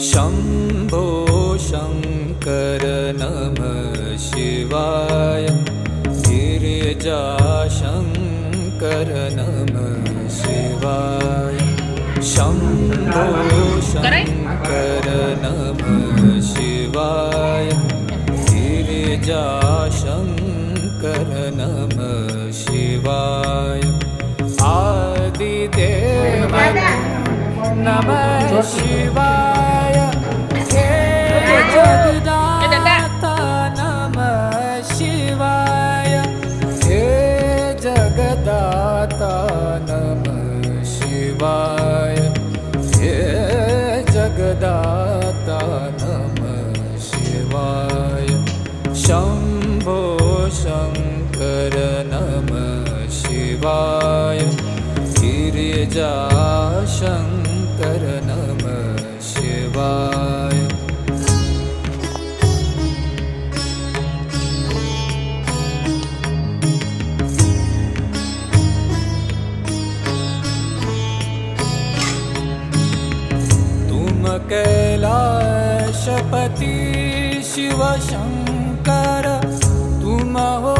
शम्भो शङ्कर नमः शिवाय। गिरिजाशङ्कर नमः शिवाय। शम्भो शङ्कर नमः शिवाय। गिरिजाशङ्कर नमः शिवाय। आदिदेव नमः शिवाय। हे जगदाता नमः शिवाय। हे जगदाता नमः शिवाय। हे जगदाता नमः शिवाय। शम्भो शङ्कर नमः शिवाय। गिरिजाशङ्कर नमः शिवाय। तुम कैलाशपति शिव शङ्कर तुम हो